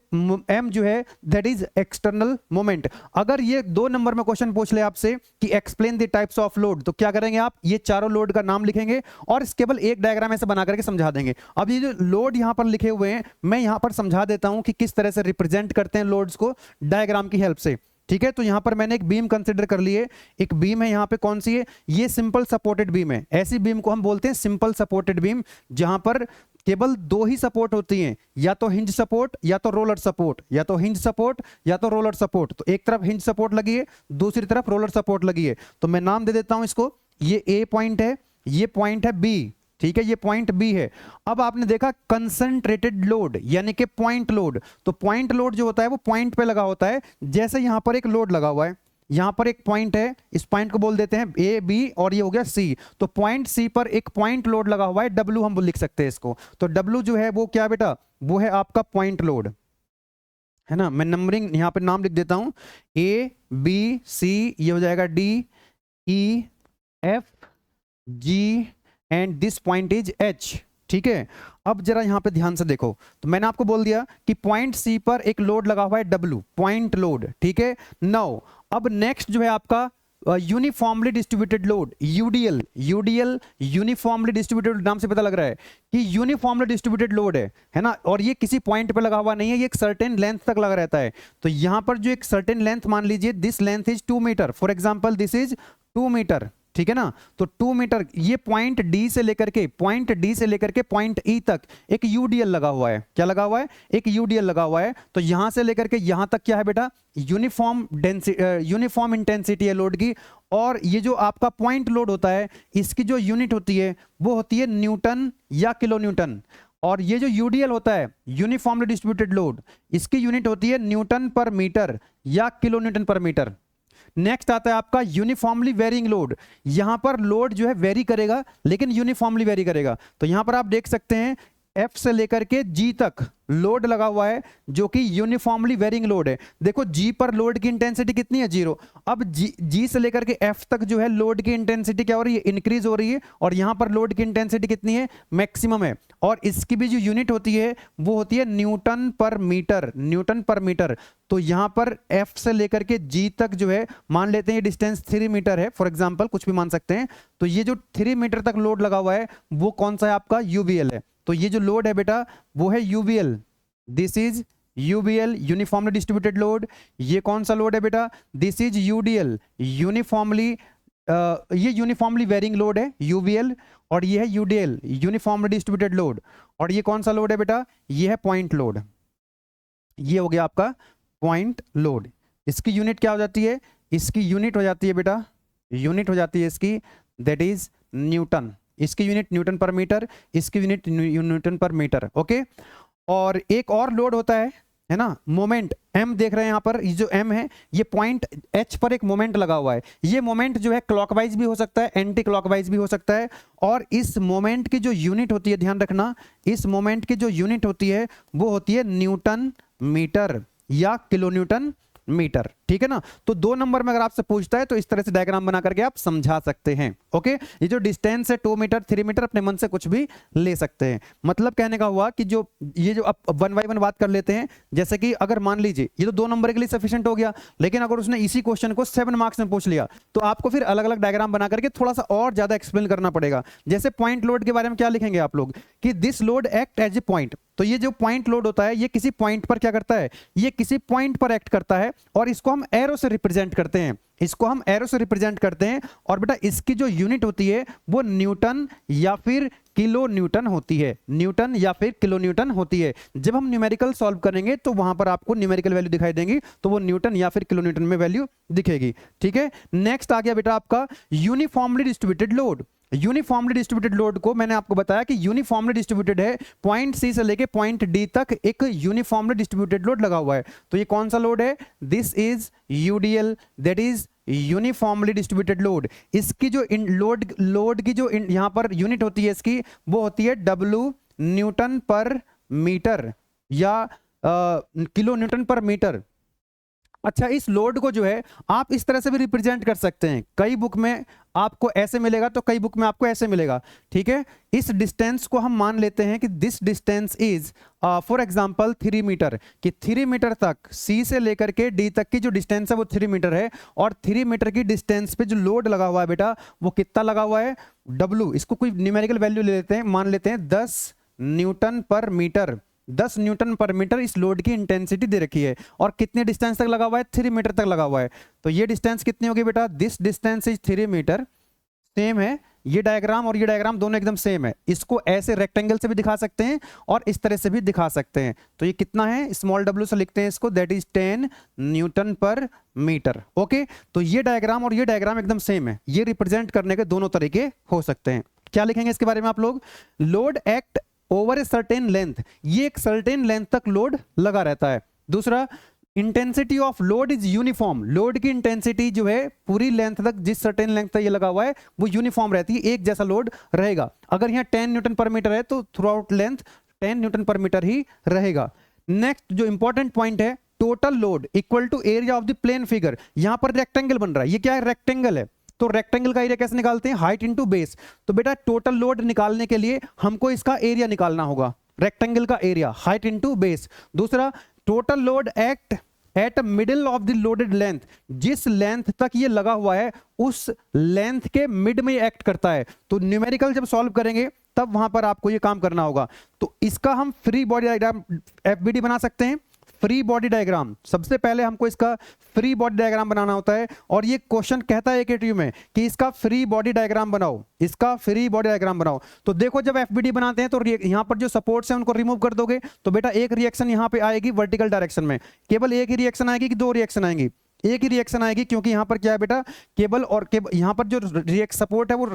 Speaker 1: M जो है दैट इज एक्सटर्नल मोमेंट। अगर ये 2 नंबर में क्वेश्चन पूछ ले आपसे कि explain the types of load, तो क्या करेंगे आप? ये चारों लोड का नाम लिखेंगे और केवल एक डायग्राम ऐसे बना करके समझा देंगे। अब ये जो लोड यहां पर लिखे हुए हैं, मैं यहां पर समझा देता हूं कि किस तरह से रिप्रेजेंट करते हैं लोड्स को डायग्राम की हेल्प से, ठीक है। तो यहां पर मैंने एक बीम कंसीडर कर ली है। एक बीम है यहां पे, कौन सी है? ये सिंपल सपोर्टेड बीम है। ऐसी बीम को हम बोलते हैं सिंपल सपोर्टेड बीम, जहां पर केवल 2 ही सपोर्ट होती हैं, या तो हिंज सपोर्ट या तो रोलर सपोर्ट, या तो हिंज सपोर्ट या तो रोलर सपोर्ट। तो एक तरफ हिंज सपोर्ट लगी है, दूसरी तरफ रोलर सपोर्ट लगी है। तो मैं नाम दे देता हूं इसको, ये A पॉइंट है, ये पॉइंट है B, ठीक है, ये पॉइंट B है। अब आपने देखा कंसंट्रेटेड लोड यानी कि पॉइंट लोड। तो पॉइंट लोड जो होता है वो पॉइंट पे लगा होता है। जैसे यहां पर एक लोड लगा हुआ है, यहाँ पर एक पॉइंट है, इस पॉइंट को बोल देते हैं ए बी और ये हो गया सी। तो पॉइंट सी पर एक पॉइंट लोड लगा हुआ है, डब्ल्यू हम लिख सकते हैं इसको। तो डब्ल्यू जो है वो क्या बेटा, वो है आपका पॉइंट लोड, है ना। मैं नंबरिंग यहाँ पे नाम लिख देता हूं, ए बी सी, ये हो जाएगा D E F G and this point is H, ठीक है। अब जरा यहाँ पे ध्यान से देखो, तो मैंने आपको बोल दिया कि पॉइंट सी पर एक लोड लगा हुआ है डब्ल्यू, पॉइंट लोड, ठीक है। नाउ अब नेक्स्ट जो है आपका uniformly distributed load, UDL. UDL uniformly distributed, नाम से पता लग रहा है कि यूनिफॉर्मली डिस्ट्रीब्यूटेड लोड है ना। और ये किसी पॉइंट पे लगा हुआ नहीं है, ये एक सर्टेन लेंथ तक लगा रहता है। तो यहां पर जो एक सर्टेन लेंथ, मान लीजिए this length is 2 metre, for example this is 2 metre, ठीक है ना। तो 2 मीटर, ये पॉइंट डी से लेकर के पॉइंट ई तक एक यूडीएल लगा हुआ है। क्या लगा हुआ है? एक यूडीएल लगा हुआ है। तो यहां से लेकर के यहां तक क्या है बेटा, यूनिफॉर्म इंटेंसिटी है लोड की। और ये जो आपका पॉइंट लोड होता है, इसकी जो यूनिट होती है वो होती है न्यूटन या किलो न्यूटन। और ये जो यूडीएल होता है, यूनिफॉर्मली डिस्ट्रीब्यूटेड लोड, इसकी यूनिट होती है न्यूटन पर मीटर या kilo Newton per metre. Next आता है आपका यूनिफॉर्मली वेरिंग लोड। यहां पर लोड जो है वेरी करेगा, लेकिन यूनिफॉर्मली वेरी करेगा। तो यहां पर आप देख सकते हैं F से लेकर के G तक लोड लगा हुआ है, जो कि यूनिफॉर्मली वेरिंग लोड है। देखो G पर लोड की इंटेंसिटी कितनी है, 0। अब G से लेकर के F तक जो है लोड की इंटेंसिटी क्या हो रही है, इंक्रीज हो रही है। और यहां पर लोड की इंटेंसिटी कितनी है, मैक्सिमम है। और इसकी भी जो यूनिट होती है वो होती है Newton per metre, Newton per metre. तो यहां पर F से लेकर के G तक जो है, मान लेते हैं ये डिस्टेंस 3 मीटर है, फॉर एग्जाम्पल, कुछ भी मान सकते हैं। तो ये जो 3 मीटर तक लोड लगा हुआ है वो कौन सा है, आपका यूवीएल है। तो ये जो लोड है बेटा वो है UVL, this is UVL, uniformly distributed load. ये कौन सा लोड है बेटा, दिस इज यूडीएल, यूनिफॉर्मली, ये यूनिफॉर्मली वेरिंग लोड है यूवीएल। और ये है यूडीएल, यूनिफॉर्मली डिस्ट्रीब्यूटेड लोड। और ये कौन सा लोड है बेटा, ये है पॉइंट लोड। ये हो गया आपका पॉइंट लोड। इसकी यूनिट क्या हो जाती है, इसकी यूनिट हो जाती है बेटा, यूनिट हो जाती है इसकी, दैट इज न्यूटन। इसकी यूनिट न्यूटन पर मीटर, इसकी unit Newton per metre, okay. और एक और लोड होता है ना, मोमेंट m देख रहे हैं यहाँ पर, ये जो m है ये पॉइंट h पर एक मोमेंट लगा हुआ है। ये मोमेंट जो है क्लॉकवाइज भी हो सकता है, एंटी क्लॉकवाइज भी हो सकता है। और इस मोमेंट की जो यूनिट होती है, ध्यान रखना, इस मोमेंट की जो यूनिट होती है वो होती है न्यूटन मीटर या किलो न्यूटन मीटर, ठीक है ना। तो 2 नंबर में अगर आपसे पूछता है तो इस तरह से डायग्राम बना करके आप समझा सकते हैं, ओके। ये जो डिस्टेंस है 2 मीटर 3 मीटर, अपने मन से कुछ भी ले सकते हैं। मतलब कहने का हुआ कि जो ये जो अब 1 बाय 1 बात कर लेते हैं। जैसे कि अगर मान लीजिए ये तो 2 नंबर के लिए सफिशिएंट हो गया, लेकिन अगर उसने इसी क्वेश्चन को 7 मार्क्स में पूछ लिया तो आपको फिर अलग अलग डायग्राम बना करके थोड़ा सा और ज्यादा एक्सप्लेन करना पड़ेगा। जैसे पॉइंट लोड के बारे में क्या लिखेंगे आप लोग कि this load act as a point. तो ये जो पॉइंट लोड होता है ये किसी पॉइंट पर क्या करता है, ये किसी पॉइंट पर एक्ट करता है। और इसको हम एरो से रिप्रेजेंट करते हैं, इसको हम एरो से रिप्रेजेंट करते हैं। और बेटा इसकी जो यूनिट होती है वो न्यूटन या फिर किलो न्यूटन होती है, न्यूटन या फिर किलो न्यूटन होती है। जब हम न्यूमेरिकल सॉल्व करेंगे तो वहां पर आपको न्यूमेरिकल वैल्यू दिखाई देंगी, तो वो न्यूटन या फिर किलो न्यूटन में वैल्यू दिखेगी, ठीक है। नेक्स्ट आ गया बेटा आपका uniformly distributed load. Uniformly distributed load को मैंने आपको बताया कि यूनिफॉर्मली डिस्ट्रीब्यूटेड है, पॉइंट सी से लेके पॉइंट डी तक एक यूनिफॉर्मली डिस्ट्रीब्यूटेड लोड लगा हुआ है। तो ये कौन सा लोड है, this is UDL, that is uniformly distributed load. इसकी जो लोड की जो यहां पर यूनिट होती है इसकी, वो होती है डब्ल्यू, न्यूटन पर मीटर या किलो न्यूटन पर मीटर। अच्छा, इस लोड को जो है आप इस तरह से भी रिप्रेजेंट कर सकते हैं। कई बुक में आपको ऐसे मिलेगा तो कई बुक में आपको ऐसे मिलेगा, ठीक है। इस डिस्टेंस को हम मान लेते हैं कि this distance is for example 3 metre, कि 3 मीटर तक सी से लेकर के डी तक की जो डिस्टेंस है वो 3 मीटर है। और 3 मीटर की डिस्टेंस पे जो लोड लगा हुआ है बेटा वो कितना लगा हुआ है, डब्ल्यू। इसको कोई न्यूमेरिकल वैल्यू ले लेते हैं, मान लेते हैं 10 newton per metre. 10 newton per metre इस लोड की इंटेंसिटी दे रखी है। और कितने डिस्टेंस तक लगा हुआ है, 3 मीटर तक लगा हुआ है। तो ये डिस्टेंस कितनी होगी बेटा, this distance is 3 metre. Same है ये डायग्राम और ये डायग्राम दोनों एकदम सेम है। इसको ऐसे रेक्टेंगल से भी दिखा सकते हैं और इस तरह से भी दिखा सकते हैं। तो ये कितना है, स्मॉल w से लिखते हैं इसको, that is 10 newton per metre, okay. तो ये डायग्राम और ये डायग्राम एकदम सेम है, ये रिप्रेजेंट करने के दोनों तरीके हो सकते हैं। क्या लिखेंगे इसके बारे में आप लोग, load act over a certain length, ये एक सर्टेन लेंथ तक लोड लगा रहता है। दूसरा, intensity of load is uniform, load की इंटेंसिटी जो है पूरी लेंथ तक, जिस सर्टेन लेंथ तक ये लगा हुआ है वो यूनिफॉर्म रहती है, एक जैसा लोड रहेगा। अगर यहाँ 10 न्यूटन पर मीटर है तो throughout length 10 newton per metre ही रहेगा। नेक्स्ट जो इंपॉर्टेंट पॉइंट है, total load equal to area of the plane figure. यहां पर रेक्टेंगल बन रहा है, ये क्या है, रेक्टेंगल है, तो रेक्टेंगल का एरिया कैसे निकालते हैं, हाइट इंटू बेस। तो बेटा टोटल लोड निकालने के लिए हमको इसका एरिया निकालना होगा, रेक्टेंगल का एरिया, हाइट इंटू बेस। दूसरा, total load act at middle of the loaded length, जिस लेंथ तक ये लगा हुआ है उस लेंथ के मिड में ये एक्ट करता है। तो न्यूमेरिकल जब सॉल्व करेंगे तब वहां पर आपको ये काम करना होगा। तो इसका हम फ्री बॉडी डायग्राम एफबीडी बना सकते हैं। फ्री बॉडी डायग्राम, सबसे पहले हमको इसका फ्री बॉडी डायग्राम बनाना होता है, और ये क्वेश्चन कहता है एकेटीयू में कि इसका फ्री बॉडी डायग्राम बनाओ, इसका फ्री बॉडी डायग्राम बनाओ। तो देखो जब एफबीडी बनाते हैं तो यहाँ पर जो सपोर्ट्स हैं उनको रिमूव कर दोगे तो बेटा एक रिएक्शन यहाँ पे आएगी वर्टिकल डायरेक्शन में। केवल एक ही रिएक्शन आएगी कि दो रिएक्शन आएंगी, एक ही रिएक्शन आएगी, क्योंकि यहाँ पर क्या है बेटा, केबल और यहाँ पर जो सपोर्ट है वो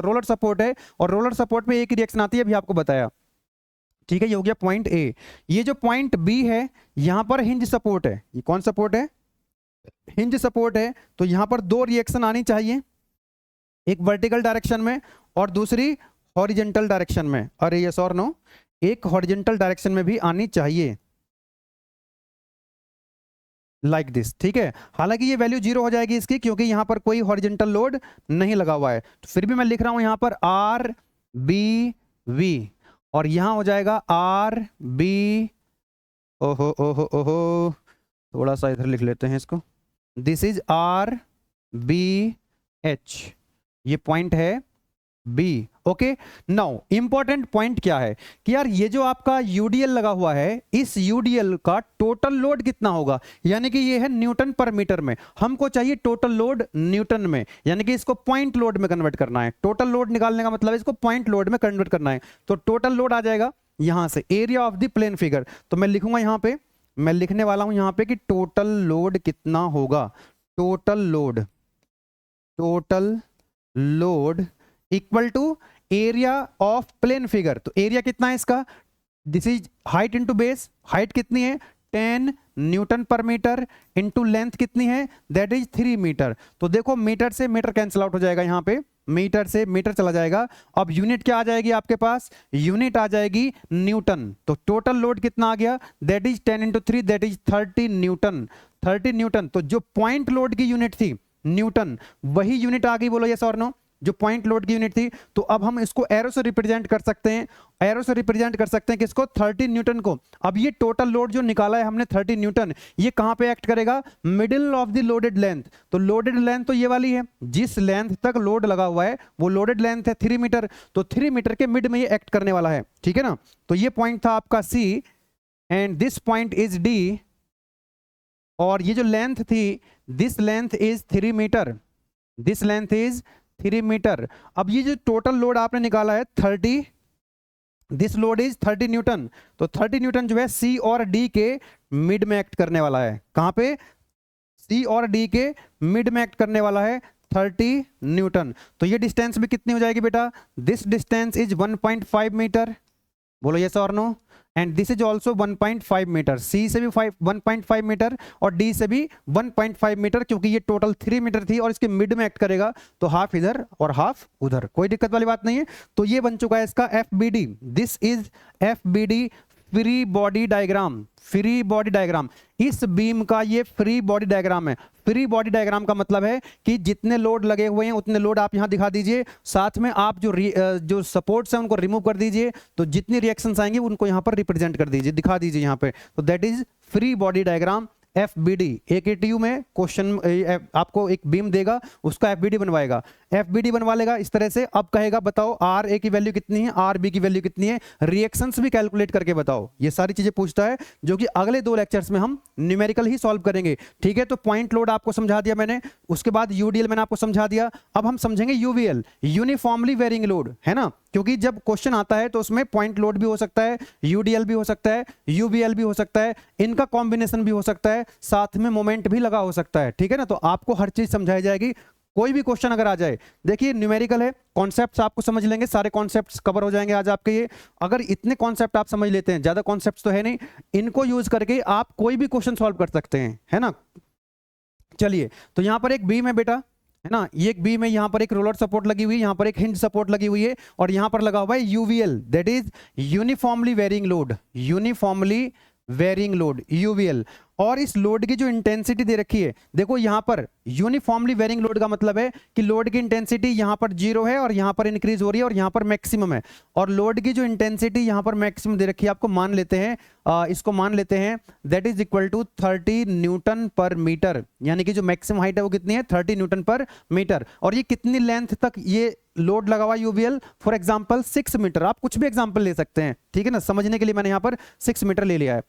Speaker 1: रोलर सपोर्ट है, और रोलर सपोर्ट पे एक ही रिएक्शन आती है, अभी आपको बताया। ठीक है, ये हो गया पॉइंट ए। ये जो पॉइंट बी है, यहां पर हिंज सपोर्ट है, ये कौन सपोर्ट है, हिंज सपोर्ट है। तो यहां पर दो रिएक्शन आनी चाहिए, एक वर्टिकल डायरेक्शन में और दूसरी हॉरिजॉन्टल डायरेक्शन में। अरे यस और नो, एक हॉरिजॉन्टल डायरेक्शन में भी आनी चाहिए, लाइक दिस। ठीक है, हालांकि ये वैल्यू 0 हो जाएगी इसकी, क्योंकि यहां पर कोई हॉरिजॉन्टल लोड नहीं लगा हुआ है। तो फिर भी मैं लिख रहा हूं यहां पर आर बी वी, और यहां हो जाएगा आर बी, ओहो ओहो ओहो, थोड़ा सा इधर लिख लेते हैं इसको, this is R B H, ये पॉइंट है B. Okay, now important point क्या है कि यार ये जो आपका यूडीएल लगा हुआ है, इस यूडीएल का टोटल लोड कितना होगा, यानी कि ये है न्यूटन पर मीटर में, हमको चाहिए टोटल लोड न्यूटन में, यानी कि इसको पॉइंट लोड में कन्वर्ट करना है। टोटल लोड निकालने का मतलब है इसको पॉइंट लोड में कन्वर्ट करना है। तो टोटल लोड आ जाएगा यहां से area of the plane figure. तो मैं लिखूंगा यहां पे, मैं लिखने वाला हूं यहां पे कि टोटल लोड कितना होगा, total load, total load equal to area of plane figure. तो एरिया कितना है इसका, this is height into base, height कितनी है 10 newton per metre, into length कितनी है, दैट इज 3 मीटर। तो देखो मीटर से मीटर कैंसिल आउट हो जाएगा, यहाँ पे मीटर से मीटर चला जाएगा। अब यूनिट क्या आ जाएगी आपके पास, यूनिट आ जाएगी न्यूटन। तो टोटल लोड कितना आ गया, that is 10 into 3, that is 30 Newton, 30 Newton. तो जो पॉइंट लोड की यूनिट थी न्यूटन, वही यूनिट आ गई, बोलो यस और नो, जो पॉइंट लोड की यूनिट थी। तो अब हम इसको एरो से रिप्रेजेंट कर सकते हैं, एरो से रिप्रेजेंट कर सकते हैं किसको, 30 न्यूटन को। अब ये टोटल लोड जो निकाला है हमने 30 न्यूटन, ये कहां पे एक्ट करेगा, middle of the loaded length. तो लोडेड लेंथ तो ये वाली है, जिस लेंथ तक लोड लगा हुआ है वो लोडेड लेंथ है 3 मीटर, तो 3 मीटर के मिड में ये एक्ट करने वाला है। ठीक है ना, तो ये पॉइंट था आपका C, and this point is D, और ये जो लेंथ थी, this length is 3 metre, this length is 3 metre. अब ये जो टोटल लोड आपने निकाला है 30, दिस लोड इज 30 न्यूटन। तो 30 न्यूटन जो है सी और डी के मिड में एक्ट करने वाला है। कहां पे, सी और डी के मिड में एक्ट करने वाला है 30 न्यूटन। तो ये डिस्टेंस भी कितनी हो जाएगी बेटा, दिस डिस्टेंस इज 1.5 मीटर, बोलो यस और no, and this is also 1.5 metre, C से भी 1.5 मीटर और डी से भी 1.5 मीटर, क्योंकि ये टोटल 3 मीटर थी और इसके मिड में एक्ट करेगा, तो हाफ इधर और हाफ उधर, कोई दिक्कत वाली बात नहीं है। तो ये बन चुका है इसका FBD, this is FBD, free body diagram, free body diagram. इस बीम का ये फ्री बॉडी डायग्राम है। फ्री बॉडी डायग्राम का मतलब है कि जितने लोड लगे हुए हैं उतने लोड आप यहां दिखा दीजिए, साथ में आप जो सपोर्ट्स हैं उनको रिमूव कर दीजिए, तो जितनी रिएक्शंस आएंगी उनको यहां पर रिप्रेजेंट कर दीजिए, दिखा दीजिए यहां पे। तो that is free body diagram FBD. AKTU में क्वेश्चन आपको एक बीम देगा, उसका एफबीडी बनवाएगा, एफबीडी बनवा लेगा इस तरह से। अब कहेगा बताओ आर ए की वैल्यू कितनी है, आर बी की वैल्यू कितनी है, रिएक्शंस भी कैलकुलेट करके बताओ। ये सारी चीजें पूछता है, जो कि अगले 2 लेक्चर्स में हम न्यूमेरिकल ही सॉल्व करेंगे। ठीक है, तो पॉइंट लोड आपको समझा दिया मैंने, उसके बाद यूडीएल मैंने आपको समझा दिया। अब हम समझेंगे यूवीएल, यूनिफॉर्मली वेरिंग लोड, है ना, क्योंकि जब क्वेश्चन आता है तो उसमें पॉइंट लोड भी हो सकता है, यूडीएल भी हो सकता है, यूवीएल भी हो सकता है, इनका कॉम्बिनेशन भी हो सकता है, साथ में मोमेंट भी लगा हो सकता है। ठीक है ना, तो आपको हर चीज समझाई जाएगी, कोई भी क्वेश्चन अगर आ जाए, देखिए न्यूमेरिकल है, कॉन्सेप्ट्स आपको समझ लेंगे, सारे कॉन्सेप्ट्स कवर हो जाएंगे आज आपके ये। अगर इतने कॉन्सेप्ट आप समझ लेते हैं, ज्यादा कॉन्सेप्ट्स तो है नहीं, इनको यूज करके आप कोई भी क्वेश्चन सॉल्व कर सकते हैं, है ना। चलिए, तो यहाँ पर एक बीम है बेटा, है ना, ये एक बीम है, यहाँ पर एक रोलर सपोर्ट लगी हुई है, यहाँ पर एक हिंज सपोर्ट लगी हुई है, और यहाँ पर लगा हुआ है UVL, that is uniformly varying load, uniformly varying load, UVL. और इस लोड की जो इंटेंसिटी दे रखी है, देखो यहाँ पर यूनिफॉर्मली वेरिंग लोड का मतलब है कि लोड की इंटेंसिटी यहाँ पर 0 है और यहाँ पर इंक्रीज हो रही है और यहाँ पर मैक्सिमम है, और लोड की जो इंटेंसिटी यहाँ पर मैक्सिमम दे रखी है, आपको मान लेते हैं इसको मान लेते हैं that is equal to 30 newton per metre, यानी कि जो मैक्सिमम हाइट है वो कितनी है, 30 न्यूटन पर मीटर। और ये कितनी लेंथ तक ये लोड लगा हुआ यूवीएल, फॉर एग्जांपल 6 मीटर, आप कुछ भी एग्जांपल ले सकते हैं, ठीक है ना, समझने के लिए मैंने यहाँ पर 6 मीटर ले लिया है।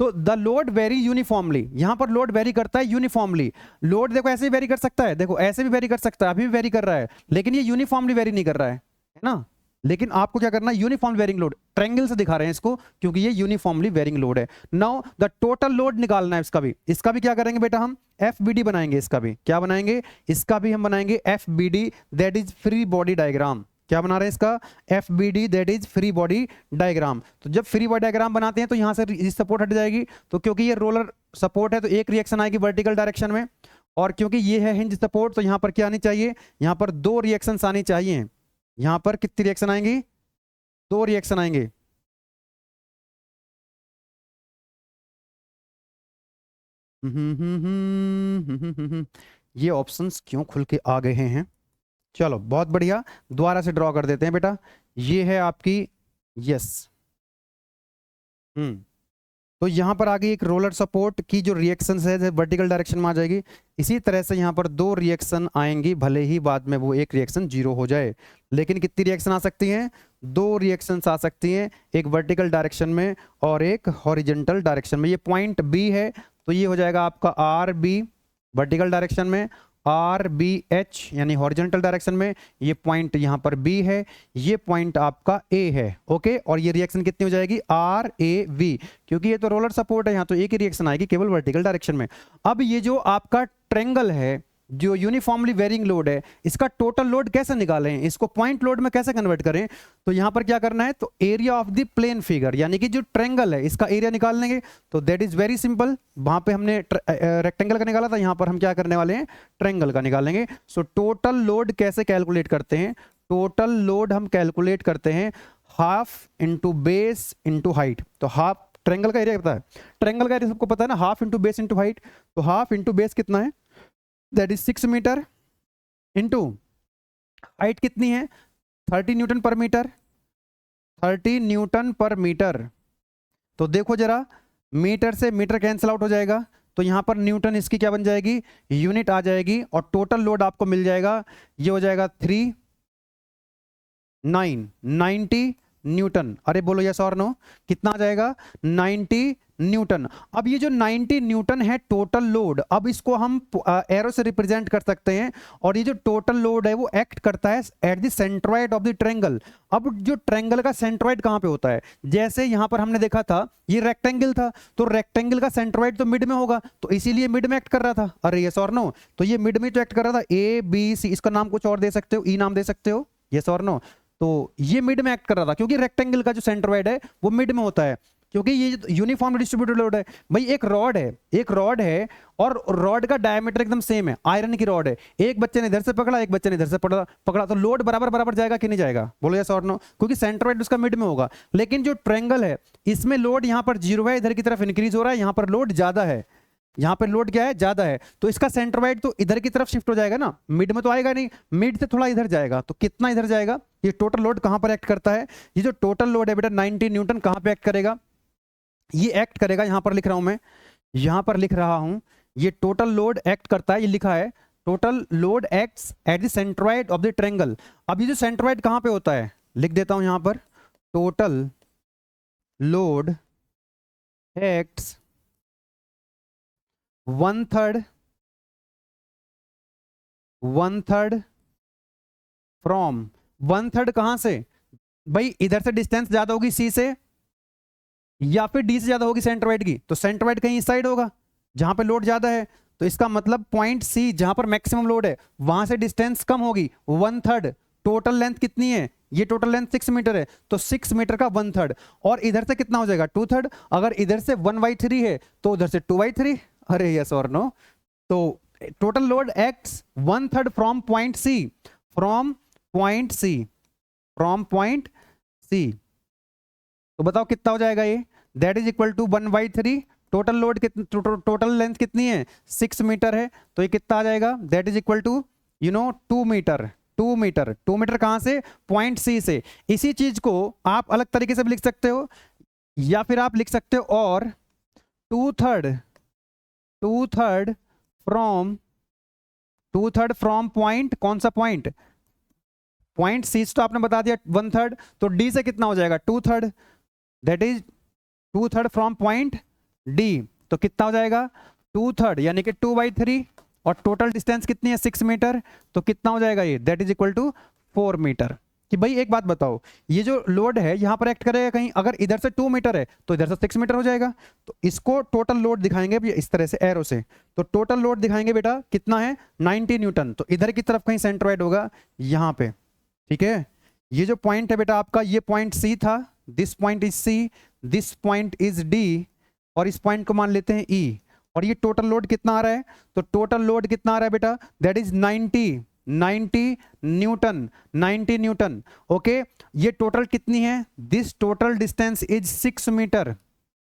Speaker 1: तो द लोड वेरी यूनिफॉर्मली, यहां पर लोड वेरी करता है यूनिफॉर्मली। लोड देखो ऐसे भी वेरी कर सकता है, देखो ऐसे भी वेरी कर सकता है, अभी भी वेरी कर रहा है, लेकिन ये यूनिफॉर्मली वेरी नहीं कर रहा है ना। लेकिन आपको क्या करना है, यूनिफॉर्म वेरिंग लोड, ट्रायंगल से दिखा रहे हैं इसको क्योंकि ये यूनिफॉर्मली वेरिंग लोड है। नाउ द टोटल लोड निकालना है इसका भी क्या करेंगे बेटा, हम एफबीडी बनाएंगे, इसका भी क्या बनाएंगे, इसका भी हम बनाएंगे FBD, that is free body diagram. क्या बना रहे हैं इसका, FBD, that is free body diagram. तो जब फ्री बॉडी डायग्राम बनाते हैं तो यहां से सपोर्ट हट जाएगी, तो क्योंकि ये रोलर सपोर्ट है तो एक रिएक्शन आएगी वर्टिकल डायरेक्शन में, और क्योंकि ये है हिंज सपोर्ट तो यहां पर क्या आनी चाहिए, यहां पर 2 रिएक्शन आनी चाहिए। यहां पर कितनी रिएक्शन आएंगी, 2 रिएक्शन आएंगे। ये ऑप्शंस क्यों खुल के आ गए हैं, चलो बहुत बढ़िया, दोबारा से ड्रॉ कर देते हैं बेटा। ये है आपकी, यस, तो यहां पर आगे एक रोलर सपोर्ट की जो रिएक्शन है वर्टिकल डायरेक्शन में आ जाएगी। इसी तरह से यहां पर 2 रिएक्शन आएंगी, भले ही बाद में वो एक रिएक्शन 0 हो जाए, लेकिन कितनी रिएक्शन आ सकती हैं, 2 रिएक्शंस आ सकती हैं, एक वर्टिकल डायरेक्शन में और एक हॉरिजेंटल डायरेक्शन में। ये पॉइंट बी है तो ये हो जाएगा आपका आर बी वर्टिकल डायरेक्शन में, आर बी एच यानी हॉरिजॉन्टल डायरेक्शन में, ये पॉइंट यहां पर बी है, ये पॉइंट आपका ए है, ओके। और ये रिएक्शन कितनी हो जाएगी, आर ए वी, क्योंकि ये तो रोलर सपोर्ट है, यहां तो एक ही रिएक्शन आएगी केवल वर्टिकल डायरेक्शन में। अब ये जो आपका ट्रायंगल है, जो यूनिफॉर्मली वेरिंग लोड है, इसका टोटल लोड कैसे निकालें, इसको पॉइंट लोड में कैसे कन्वर्ट करें, तो यहां पर क्या करना है, तो area of the plane figure, यानी कि जो ट्रायंगल है इसका एरिया निकाल लेंगे। तो दैट इज वेरी सिंपल, वहां पे हमने रेक्टेंगल का निकाला था, यहां पर हम क्या करने वाले हैं, ट्रायंगल का निकालेंगे। सो टोटल लोड कैसे कैलकुलेट करते हैं, टोटल लोड हम कैलकुलेट करते हैं half into base into height. तो हाफ, ट्रायंगल का एरिया पता है, ट्रायंगल का एरिया सबको पता है ना, half into base into height. तो हाफ इंटू बेस कितना है, that is 6 metre, into height कितनी है, 30 newton per metre, 30 newton per metre. तो देखो जरा, मीटर से मीटर कैंसिल आउट हो जाएगा, तो यहां पर न्यूटन इसकी क्या बन जाएगी, यूनिट आ जाएगी, और टोटल लोड आपको मिल जाएगा, ये हो जाएगा 90 न्यूटन। अरे बोलो यस और नो, कितना आ जाएगा, 90 न्यूटन। अब ये जो 90 न्यूटन है टोटल लोड, अब इसको हम एरो से रिप्रेजेंट कर सकते हैं, और ये जो टोटल लोड है वो एक्ट करता है at the centroid of the triangle. अब जो ट्रायंगल का सेंट्रोइड कहां पे होता है, जैसे यहां पर हमने देखा था ये रेक्टेंगल था, तो रेक्टेंगल का सेंट्रोइड तो मिड में होगा, तो इसीलिए मिड में एक्ट कर रहा था। अरे यस और नो, तो ये मिड में तो एक्ट कर रहा था, ए बी सी, इसका नाम कुछ और दे सकते हो, ई नाम दे सकते हो, यस और नो। तो ये मिड में एक्ट कर रहा था क्योंकि रेक्टेंगल का जो सेंट्रोइड है वो मिड में होता है, क्योंकि ये यूनिफॉर्म डिस्ट्रीब्यूटेड लोड है। भाई एक रॉड है और रॉड का डायमीटर एकदम सेम है, आयरन की रॉड है, एक बच्चे ने इधर से पकड़ा, एक बच्चे ने इधर से पकड़ा, तो लोड बराबर बराबर जाएगा कि नहीं जाएगा, बोलो यस और नो, क्योंकि सेंट्रोइड उसका मिड में होगा। लेकिन जो ट्रायंगल है इसमें लोड यहाँ पर 0 है, इधर की तरफ इंक्रीज हो रहा है, यहाँ पर लोड ज्यादा है, यहाँ पर लोड क्या है, ज्यादा है, तो इसका सेंट्रोइड तो इधर की तरफ शिफ्ट हो जाएगा ना, मिड में तो आएगा नहीं, मिड से थोड़ा इधर जाएगा, तो कितना इधर जाएगा। ये टोटल लोड कहां पर एक्ट करता है, ये जो टोटल लोड है बेटा 90 न्यूटन कहां पे एक्ट करेगा, ये एक्ट करेगा, यहां पर लिख रहा हूं मैं, यहां पर लिख रहा हूं, ये टोटल लोड एक्ट करता है, ये लिखा है total load acts at the centroid of the triangle. अब ये जो सेंट्रोइड कहां पे होता है, लिख देता हूं यहां पर, टोटल लोड एक्ट्स 1/3 फ्रॉम, 1/3 कहां से, भाई इधर से डिस्टेंस ज्यादा होगी सी से, या फिर डी से ज्यादा होगी सेंट्रोइड की, तो सेंट्रोइड कहीं इस साइड होगा जहां पे लोड ज्यादा है, तो इसका मतलब पॉइंट सी जहां पर मैक्सिमम लोड है वहां से डिस्टेंस कम होगी 1/3। टोटल लेंथ कितनी है, ये टोटल लेंथ 6 मीटर है, तो 6 मीटर का 1/3। और इधर से कितना हो जाएगा 2/3। अगर इधर से 1/3 है तो उधर से 2/3। अरे यस और नो। तो total load acts 1/3 from point C, from point C, from point C. तो बताओ कितना हो जाएगा ये, that is equal to 1/3। Total load कितनी, टोटल लेंथ कितनी है 6 मीटर है, तो ये कितना आ जाएगा, that is equal to 2 meter. 2 meter, 2 meter कहां से, पॉइंट सी से। इसी चीज को आप अलग तरीके से भी लिख सकते हो, या फिर आप लिख सकते हो और 2/3 फ्रॉम पॉइंट, कौन सा पॉइंट, पॉइंट सी तो आपने बता दिया 1/3, तो डी से कितना हो जाएगा 2/3, that is 2/3 from point D. तो कितना हो जाएगा 2/3 यानी कि 2/3, और टोटल डिस्टेंस कितनी है 6 मीटर, तो कितना हो जाएगा ये, that is equal to 4 meter. कि भाई एक बात बताओ, ये जो लोड है यहां पर एक्ट करेगा कहीं, अगर इधर से 2 मीटर है तो इधर से 6 मीटर हो जाएगा। तो इसको टोटल लोड दिखाएंगे इस तरह से एरो से, तो टोटल लोड दिखाएंगे बेटा कितना है 90 न्यूटन। तो इधर की तरफ कहीं सेंट्रोइड होगा यहां पे, ठीक है। ये जो पॉइंट है बेटा आपका, ये पॉइंट सी था, this point is C, this point is D, और इस पॉइंट को मान लेते हैं ई। और ये टोटल लोड कितना आ रहा है, तो टोटल लोड कितना आ रहा है बेटा, that is 90 newton, 90 newton. Okay, ये टोटल कितनी है, this total distance is 6 metre.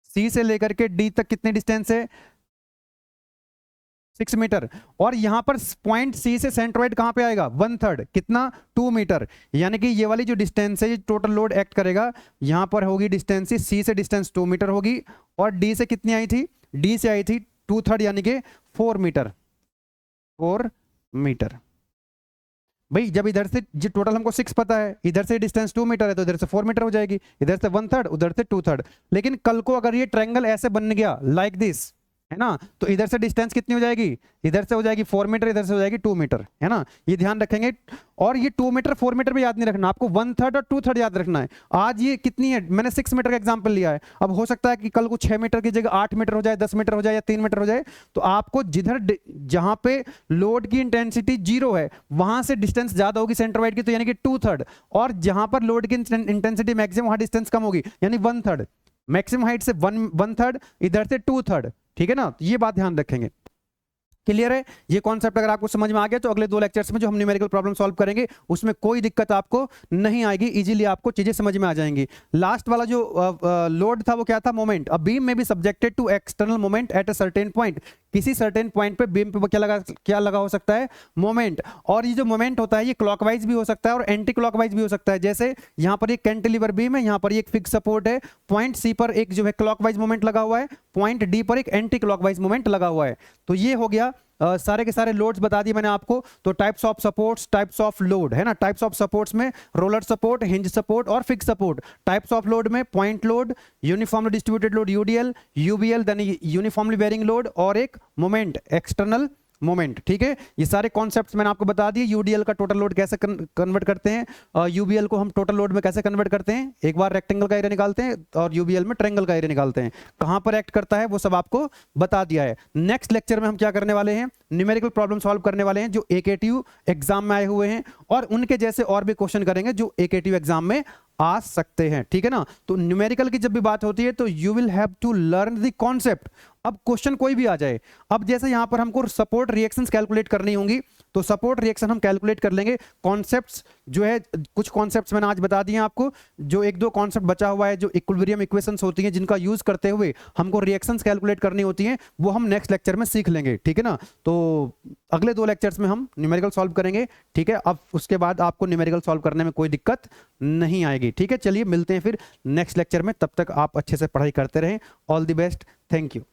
Speaker 1: C से लेकर के डी तक कितनी डिस्टेंस है 6 मीटर। और यहां पर पॉइंट सी से सेंट्रोइड कहां पे आएगा 1/3, कितना 2 मीटर। यानी कि ये वाली जो डिस्टेंस है, ये टोटल लोड एक्ट करेगा, यहां पर होगी डिस्टेंस, सी से डिस्टेंस 2 मीटर होगी, और डी से कितनी आई थी, डी से आई थी 2/3 यानी कि 4 मीटर, 4 मीटर। भाई जब इधर से जो टोटल हमको 6 पता है, इधर से डिस्टेंस 2 मीटर है, तो इधर से 4 मीटर हो जाएगी, इधर से 1/3, उधर से 2/3। लेकिन कल को अगर ये ट्रायंगल ऐसे बन गया लाइक दिस, है ना, तो इधर से डिस्टेंस कितनी हो जाएगी, इधर से हो जाएगी 4 मीटर, इधर से हो जाएगी 2 मीटर, है ना, ये ध्यान रखेंगे। और ये 2 मीटर 4 मीटर भी याद नहीं रखना आपको, 1/3 और 2/3 याद रखना है। आज ये कितनी है, मैंने 6 मीटर का एग्जांपल लिया है, अब हो सकता है कि कल को 6 मीटर की जगह 8 मीटर हो जाए, 10 मीटर हो जाए, या 3 मीटर हो जाए। तो आपको जिधर जहां पे लोड की इंटेंसिटी 0 है वहां से डिस्टेंस ज्यादा होगी सेंट्रोइड की, तो यानी कि 2/3, और जहां पर लोड की इंटेंसिटी मैक्सिमम वहां डिस्टेंस कम होगी, यानी 1/3। मैक्सिमम हाइट से 1/3, इधर से 2/3, ठीक है ना, तो ये बात ध्यान रखेंगे। क्लियर है ये कॉन्सेप्ट, अगर आपको समझ में आ गया तो अगले 2 लेक्चर्स में जो हम न्यूमेरिकल प्रॉब्लम सॉल्व करेंगे उसमें कोई दिक्कत आपको नहीं आएगी, इजीली आपको चीजें समझ में आ जाएंगी। लास्ट वाला जो लोड था वो क्या था, मोमेंट। अ बीम में be subjected to external moment at a certain point. किसी सर्टेन पॉइंट पे बीम पे क्या लगा हो सकता है, मोमेंट। और ये जो मोमेंट होता है ये क्लॉकवाइज भी हो सकता है और एंटी क्लॉकवाइज भी हो सकता है। जैसे यहाँ पर एक कैंटिलीवर बीम है, यहाँ पर एक फिक्स सपोर्ट है, पॉइंट सी पर एक जो है क्लॉकवाइज मोमेंट लगा हुआ है, पॉइंट डी पर एक एंटी क्लॉकवाइज मोमेंट लगा हुआ है। तो ये हो गया सारे के सारे लोड्स बता दिए मैंने आपको। तो types of supports, types of load, है ना। टाइप्स ऑफ सपोर्ट्स में रोलर सपोर्ट, हिंज सपोर्ट और fix support. Types of load में point load, uniformly distributed load UDL, UBL, then uniformly bearing load, और एक मोमेंट, एक्सटर्नल मोमेंट। ठीक है, ये सारे कॉन्सेप्ट्स मैंने आपको बता दिए। यूडीएल का टोटल लोड कैसे कन्वर्ट करते हैं, यूबीएल को हम टोटल लोड में कैसे कन्वर्ट करते हैं, एक बार रेक्टेंगल का एरिया निकालते हैं और यूबीएल में ट्रायंगल का एरिया निकालते हैं, कहां पर एक्ट करता है वो सब आपको बता दिया है। नेक्स्ट लेक्चर में हम क्या करने वाले हैं, न्यूमेरिकल प्रॉब्लम सॉल्व करने वाले हैं जो एकेटीयू एग्जाम में आए हुए हैं, और उनके जैसे और भी क्वेश्चन करेंगे जो एकेटीयू एग्जाम में आ सकते हैं। ठीक है ना। तो न्यूमेरिकल की जब भी बात होती है तो you will have to learn the concept. अब क्वेश्चन कोई भी आ जाए, अब जैसे यहां पर हमको सपोर्ट रिएक्शंस कैलकुलेट करनी होंगी, तो सपोर्ट रिएक्शन हम कैलकुलेट कर लेंगे। कॉन्सेप्ट्स जो है, कुछ कॉन्सेप्ट्स मैंने आज बता दिए आपको, जो एक दो कॉन्सेप्ट बचा हुआ है जो इक्विलिब्रियम इक्वेशंस होती हैं जिनका यूज करते हुए हमको रिएक्शंस कैलकुलेट करनी होती हैं, वो हम नेक्स्ट लेक्चर में सीख लेंगे। ठीक है ना। तो अगले 2 लेक्चर्स में हम न्यूमेरिकल सॉल्व करेंगे। ठीक है, अब उसके बाद आपको न्यूमेरिकल सॉल्व करने में कोई दिक्कत नहीं आएगी। ठीक है, चलिए मिलते हैं फिर नेक्स्ट लेक्चर में, तब तक आप अच्छे से पढ़ाई करते रहें। All the best, thank you.